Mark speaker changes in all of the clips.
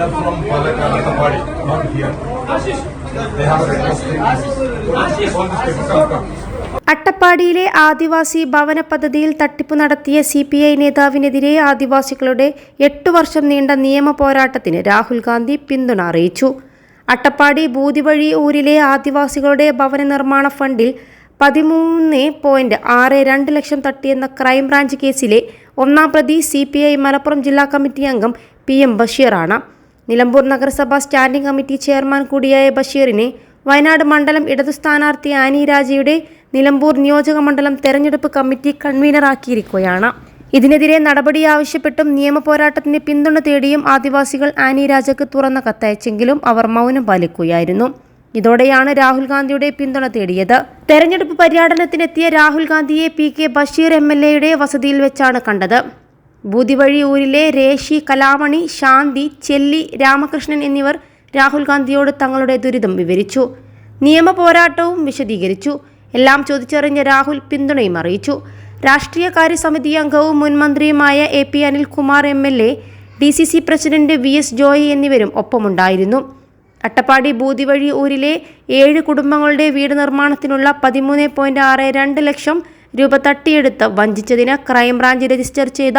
Speaker 1: are from Palakkad, Attapadi, not here. They have a request. All these people come.
Speaker 2: അട്ടപ്പാടിയിലെ ആദിവാസി ഭവന പദ്ധതിയിൽ തട്ടിപ്പ് നടത്തിയ CPI നേതാവിനെതിരെ ആദിവാസികളുടെ 8 വർഷം നീണ്ട നിയമ പോരാട്ടത്തിന് രാഹുൽ ഗാന്ധി പിന്തുണ അറിയിച്ചു. അട്ടപ്പാടി ബൂതിവഴി ഊരിലെ ആദിവാസികളുടെ ഭവന നിർമ്മാണ ഫണ്ടിൽ 13.62 ലക്ഷം തട്ടിയെന്ന ക്രൈംബ്രാഞ്ച് കേസിലെ ഒന്നാം പ്രതി CPI മലപ്പുറം ജില്ലാ കമ്മിറ്റി അംഗം PM ബഷീറാണ്. നിലമ്പൂർ നഗരസഭാ സ്റ്റാൻഡിംഗ് കമ്മിറ്റി ചെയർമാൻ കൂടിയായ ബഷീറിനെ വയനാട് മണ്ഡലം ഇടതു സ്ഥാനാർത്ഥി ആനി രാജയുടെ നിലമ്പൂർ നിയോജക മണ്ഡലം തെരഞ്ഞെടുപ്പ് കമ്മിറ്റി കൺവീനറാക്കിയിരിക്കുകയാണ്. ഇതിനെതിരെ നടപടി ആവശ്യപ്പെട്ടും നിയമ പോരാട്ടത്തിന് പിന്തുണ തേടിയും ആദിവാസികൾ ആനി രാജയ്ക്ക് തുറന്ന കത്തയച്ചെങ്കിലും അവർ മൗനം പാലിക്കുകയായിരുന്നു. ഇതോടെയാണ് രാഹുൽ ഗാന്ധിയുടെ പിന്തുണ തേടിയത്. തെരഞ്ഞെടുപ്പ് പര്യടനത്തിനെത്തിയ രാഹുൽ ഗാന്ധിയെ PK ബഷീർ MLAയുടെ വസതിയിൽ വെച്ചാണ് കണ്ടത്. ബൂതിവഴി ഊരിലെ രേഷി, കലാമണി, ശാന്തി, ചെല്ലി, രാമകൃഷ്ണൻ എന്നിവർ രാഹുൽ ഗാന്ധിയോട് തങ്ങളുടെ ദുരിതം വിവരിച്ചു. നിയമ പോരാട്ടവും വിശദീകരിച്ചു. എല്ലാം ചോദിച്ചറിഞ്ഞ രാഹുൽ പിന്തുണയും അറിയിച്ചു. രാഷ്ട്രീയകാര്യ സമിതി അംഗവും മുൻ മന്ത്രിയുമായ AP Anilkumar MLA, DCC president VS Joy എന്നിവരും ഒപ്പമുണ്ടായിരുന്നു. അട്ടപ്പാടി ബൂതിവഴി ഊരിലെ 7 കുടുംബങ്ങളുടെ വീട് നിർമ്മാണത്തിനുള്ള 13.62 ലക്ഷം രൂപ തട്ടിയെടുത്ത് വഞ്ചിച്ചതിന് ക്രൈംബ്രാഞ്ച് രജിസ്റ്റർ ചെയ്ത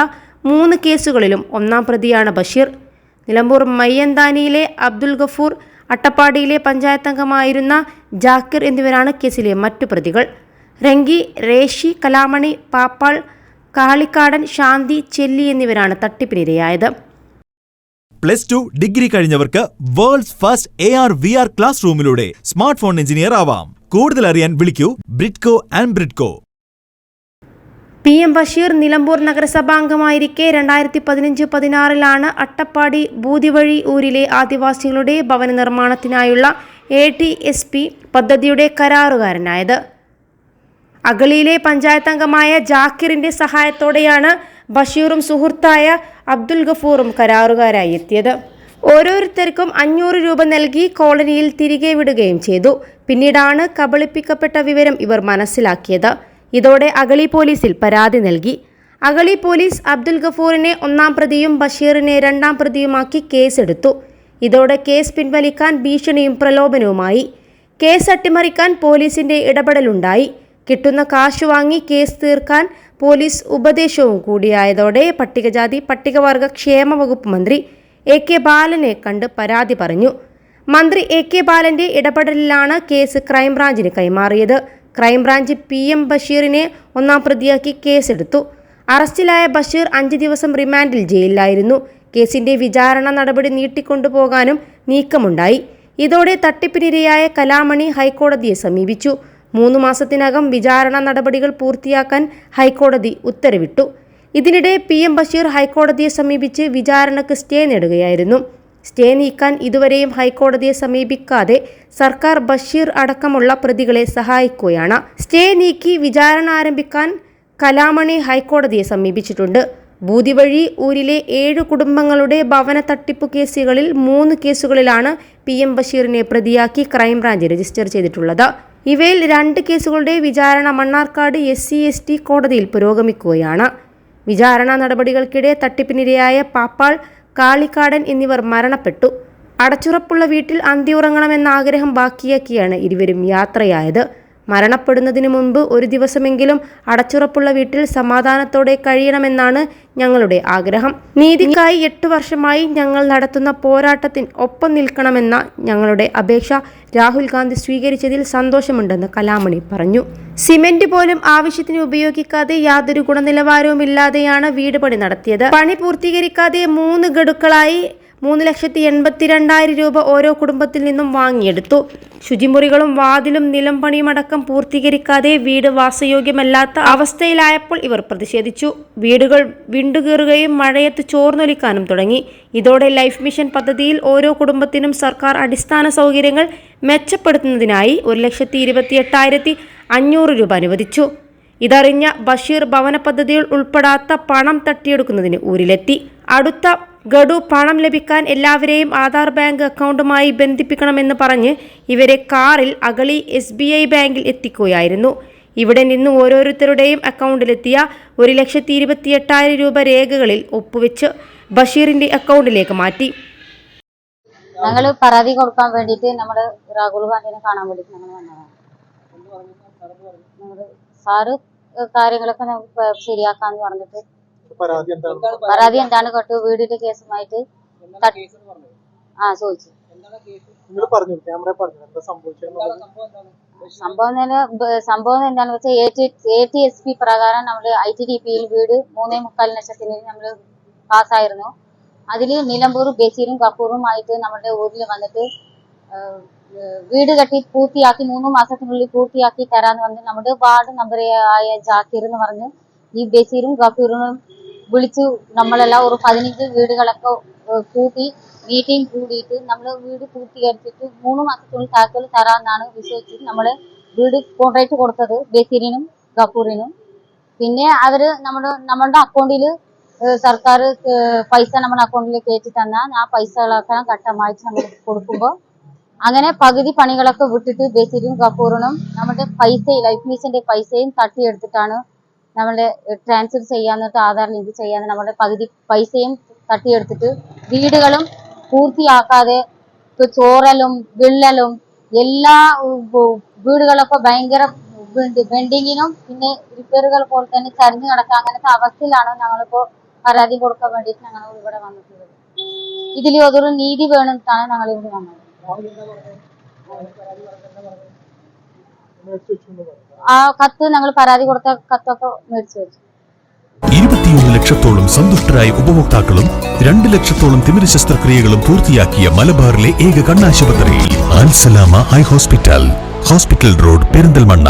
Speaker 2: 3 കേസുകളിലും ഒന്നാം പ്രതിയാണ് ബഷീർ. നിലമ്പൂർ മയ്യന്താനിയിലെ അബ്ദുൽ ഗഫൂർ, അട്ടപ്പാടിയിലെ പഞ്ചായത്തംഗമായിരുന്ന ജാക്കിർ എന്നിവരാണ് കേസിലെ മറ്റു പ്രതികൾ. രംഗി, രേഷി, കലാമണി, പാപ്പാൾ, കാളിക്കാടൻ, ശാന്തി, ചെല്ലി എന്നിവരാണ് തട്ടിപ്പിനിരയായത്.
Speaker 3: +2 ഡിഗ്രി കഴിഞ്ഞവർക്ക് വേൾഡ്സ് ഫസ്റ്റ് AR/VR ക്ലാസ് റൂമിലൂടെ സ്മാർട്ട് ഫോൺ എഞ്ചിനീയർ ആവാം. കൂടുതൽ അറിയാൻ വിളിക്കൂ ബ്രിഡ്കോ ആൻഡ് ബ്രിഡ്കോ.
Speaker 2: PM ബഷീർ നിലമ്പൂർ നഗരസഭാംഗമായിരിക്കെ 2015-16 അട്ടപ്പാടി ബൂതിവഴി ഊരിലെ ആദിവാസികളുടെ ഭവന നിർമ്മാണത്തിനായുള്ള ATSP പദ്ധതിയുടെ കരാറുകാരനായത്. അഗളിയിലെ പഞ്ചായത്തംഗമായ ജാക്കിറിന്റെ സഹായത്തോടെയാണ് ബഷീറും സുഹൃത്തായ അബ്ദുൽ ഗഫൂറും കരാറുകാരായി എത്തിയത്. ഓരോരുത്തർക്കും 500 രൂപ നൽകി കോളനിയിൽ തിരികെ വിടുകയും ചെയ്തു. പിന്നീടാണ് കബളിപ്പിക്കപ്പെട്ട വിവരം ഇവർ മനസ്സിലാക്കിയത്. ഇതോടെ അഗളി പോലീസിൽ പരാതി നൽകി. അഗളി പോലീസ് അബ്ദുൽ ഗഫൂറിനെ ഒന്നാം പ്രതിയും ബഷീറിനെ രണ്ടാം പ്രതിയുമാക്കി കേസെടുത്തു. ഇതോടെ കേസ് പിൻവലിക്കാൻ ഭീഷണിയും പ്രലോഭനവുമായി. കേസ് അട്ടിമറിക്കാൻ പോലീസിന്റെ ഇടപെടലുണ്ടായി. കിട്ടുന്ന കാശ് വാങ്ങി കേസ് തീർക്കാൻ പോലീസ് ഉപദേശവും കൂടിയായതോടെ പട്ടികജാതി പട്ടികവർഗ ക്ഷേമ വകുപ്പ് മന്ത്രി AK ബാലനെ കണ്ട് പരാതി പറഞ്ഞു. മന്ത്രി AK ബാലന്റെ ഇടപെടലിലാണ് കേസ് ക്രൈംബ്രാഞ്ചിന് കൈമാറിയത്. ക്രൈംബ്രാഞ്ച് PM ബഷീറിനെ ഒന്നാം പ്രതിയാക്കി കേസെടുത്തു. അറസ്റ്റിലായ ബഷീർ 5 ദിവസം റിമാൻഡിൽ ജയിലിലായിരുന്നു. കേസിന്റെ വിചാരണ നടപടി നീട്ടിക്കൊണ്ടുപോകാനും നീക്കമുണ്ടായി. ഇതോടെ തട്ടിപ്പിനിരയായ കലാമണി ഹൈക്കോടതിയെ സമീപിച്ചു. 3 മാസത്തിനകം വിചാരണ നടപടികൾ പൂർത്തിയാക്കാൻ ഹൈക്കോടതി ഉത്തരവിട്ടു. ഇതിനിടെ PM ബഷീർ ഹൈക്കോടതിയെ സമീപിച്ച് വിചാരണക്ക് സ്റ്റേ നേടുകയായിരുന്നു. സ്റ്റേ നീക്കാൻ ഇതുവരെയും ഹൈക്കോടതിയെ സമീപിക്കാതെ സർക്കാർ ബഷീർ അടക്കമുള്ള പ്രതികളെ സഹായിക്കുകയാണ്. സ്റ്റേ നീക്കി വിചാരണ ആരംഭിക്കാൻ കലാമണി ഹൈക്കോടതിയെ സമീപിച്ചിട്ടുണ്ട്. ബൂതിവഴി ഊരിലെ 7 കുടുംബങ്ങളുടെ ഭവന തട്ടിപ്പു കേസുകളിൽ 3 കേസുകളിലാണ് PM ബഷീറിനെ പ്രതിയാക്കി ക്രൈംബ്രാഞ്ച് രജിസ്റ്റർ ചെയ്തിട്ടുള്ളത്. ഇവയിൽ 2 കേസുകളുടെ വിചാരണ മണ്ണാർക്കാട് SC/ST കോടതിയിൽ പുരോഗമിക്കുകയാണ്. വിചാരണ നടപടികൾക്കിടെ തട്ടിപ്പിനിരയായ പാപ്പാൾ, കാളിക്കാടൻ എന്നിവർ മരണപ്പെട്ടു. അടച്ചുറപ്പുള്ള വീട്ടിൽ അന്തിയുറങ്ങണമെന്ന ആഗ്രഹം ബാക്കിയാക്കിയാണ് ഇരുവരും യാത്രയായത്. മരണപ്പെടുന്നതിന് മുൻപ് ഒരു ദിവസമെങ്കിലും അടച്ചുറപ്പുള്ള വീട്ടിൽ സമാധാനത്തോടെ കഴിയണമെന്നാണ് ഞങ്ങളുടെ ആഗ്രഹം. നീതിക്കായി 8 വർഷമായി ഞങ്ങൾ നടത്തുന്ന പോരാട്ടത്തിന് ഒപ്പം നിൽക്കണമെന്ന ഞങ്ങളുടെ അപേക്ഷ രാഹുൽ ഗാന്ധി സ്വീകരിച്ചതിൽ സന്തോഷമുണ്ടെന്ന് കലാമണി പറഞ്ഞു. സിമന്റ് പോലും ആവശ്യത്തിന് ഉപയോഗിക്കാതെ യാതൊരു ഗുണനിലവാരവുമില്ലാതെയാണ് വീട് പണി നടത്തിയത്. പണി പൂർത്തീകരിക്കാതെ 3 ഗഡുക്കളായി 3,82,000 രൂപ ഓരോ കുടുംബത്തിൽ നിന്നും വാങ്ങിയെടുത്തു. ശുചിമുറികളും വാതിലും നിലം പണിയുമടക്കം പൂർത്തീകരിക്കാതെ വീട് വാസയോഗ്യമല്ലാത്ത അവസ്ഥയിലായപ്പോൾ ഇവർ പ്രതിഷേധിച്ചു. വീടുകൾ വിണ്ടുകീറുകയും മഴയത്ത് ചോർന്നൊലിക്കാനും തുടങ്ങി. ഇതോടെ ലൈഫ് മിഷൻ പദ്ധതിയിൽ ഓരോ കുടുംബത്തിനും സർക്കാർ അടിസ്ഥാന സൗകര്യങ്ങൾ മെച്ചപ്പെടുത്തുന്നതിനായി 1,28,500 രൂപ അനുവദിച്ചു. ഇതറിഞ്ഞ ബഷീർ ഭവന പദ്ധതിയിൽ ഉൾപ്പെടാത്ത പണം തട്ടിയെടുക്കുന്നതിന് ഊരിലെത്തി. അടുത്ത ഗഡു പണം ലഭിക്കാൻ എല്ലാവരെയും ആധാർ ബാങ്ക് അക്കൗണ്ടുമായി ബന്ധിപ്പിക്കണമെന്ന് പറഞ്ഞ് ഇവരെ കാറിൽ അഗളി SBI ബാങ്കിൽ എത്തിക്കുകയായിരുന്നു. ഇവിടെ നിന്ന് ഓരോരുത്തരുടെയും അക്കൗണ്ടിലെത്തിയ 1,28,000 രൂപ രേഖകളിൽ ഒപ്പുവെച്ച് ബഷീറിന്റെ അക്കൗണ്ടിലേക്ക് മാറ്റി.
Speaker 4: ഞങ്ങള് പരാതി കൊടുക്കാൻ വേണ്ടിട്ട് നമ്മള് രാഹുൽ ഗാന്ധിനെ കാണാൻ വേണ്ടിട്ട് ഞങ്ങൾ വന്നതാണ്. സാറ് കാര്യങ്ങളൊക്കെ നമുക്ക് ശരിയാക്കാന്ന് പറഞ്ഞിട്ട് പരാതി എന്താണ് കേട്ടു വീടിന്റെ കേസുമായിട്ട് ചോദിച്ചു. സംഭവം എന്താണെന്ന് വെച്ചാൽ ATSP പ്രകാരം നമ്മള് ITDPയിൽ വീട് 3.25 ലക്ഷത്തിന് നമ്മള് പാസ്സായിരുന്നു. അതില് നിലമ്പൂർ ബഷീറും ഗഫൂറുമായിട്ട് നമ്മുടെ ഊരിൽ വന്നിട്ട് വീട് കെട്ടി പൂർത്തിയാക്കി 3 മാസത്തിനുള്ളിൽ പൂർത്തിയാക്കി തരാന്ന് പറഞ്ഞ് നമ്മുടെ വാർഡ് മെമ്പർ ആയ ജാക്കിർ എന്ന് പറഞ്ഞ് ഈ ബഷീറും ഗഫൂറിനും വിളിച്ചു. നമ്മളെല്ലാം ഒരു 15 വീടുകളൊക്കെ കൂട്ടി മീറ്റിംഗ് കൂടിയിട്ട് നമ്മള് വീട് പൂർത്തീകരിച്ചിട്ട് 3 മാസത്തിനുള്ളിൽ താക്കോൽ തരാമെന്നാണ് വിശ്വസിച്ചിട്ട് നമ്മള് വീട് കോൺട്രാക്ട് കൊടുത്തത് ബഷീറിനും ഗഫൂറിനും. പിന്നെ അവര് നമ്മളുടെ അക്കൗണ്ടില് സർക്കാർ പൈസ നമ്മുടെ അക്കൗണ്ടിൽ കയറ്റി തന്നാൽ ആ പൈസകളൊക്കെ ഘട്ടമായിട്ട് നമ്മൾ കൊടുക്കുമ്പോൾ അങ്ങനെ പകുതി പണികളൊക്കെ വിട്ടിട്ട് ബഷീറും ഗഫൂറിനും നമ്മുടെ പൈസ ലൈഫ് മിഷന്റെ പൈസയും തട്ടിയെടുത്തിട്ടാണ് നമ്മളെ ട്രാൻസ്ഫർ ചെയ്യാന്നിട്ട് ആധാർ ലിങ്ക് ചെയ്യാന്ന് നമ്മുടെ പകുതി പൈസയും തട്ടിയെടുത്തിട്ട് വീടുകളും പൂർത്തിയാക്കാതെ ചോറലും വിള്ളലും എല്ലാ വീടുകളൊക്കെ ഭയങ്കര ബെൻഡിങ്ങിനും പിന്നെ റിപ്പയറുകൾ പോലെ തന്നെ ചരിഞ്ഞു കിടക്കുക അങ്ങനത്തെ അവസ്ഥയിലാണ് ഞങ്ങളിപ്പോ പരാതി കൊടുക്കാൻ വേണ്ടിയിട്ട് ഞങ്ങൾ ഇവിടെ വന്നിട്ടുള്ളത്. ഇതിൽ ഒരു നീതി വേണമെന്നാണ് ഞങ്ങൾ ഇവിടെ വന്നത്. ആ കത്ത് ഞങ്ങൾ പരാതി കൊടുത്ത കത്തൊക്കെ മേടിച്ചു വെച്ചു.
Speaker 5: 21 ലക്ഷത്തോളം സന്തുഷ്ടരായ ഉപഭോക്താക്കളും 2 ലക്ഷത്തോളം തിമിര ശസ്ത്രക്രിയകളും പൂർത്തിയാക്കിയ മലബാറിലെ ഏക കണ്ണാശുപത്രി Al Salama eye hospital road Perinthalmanna.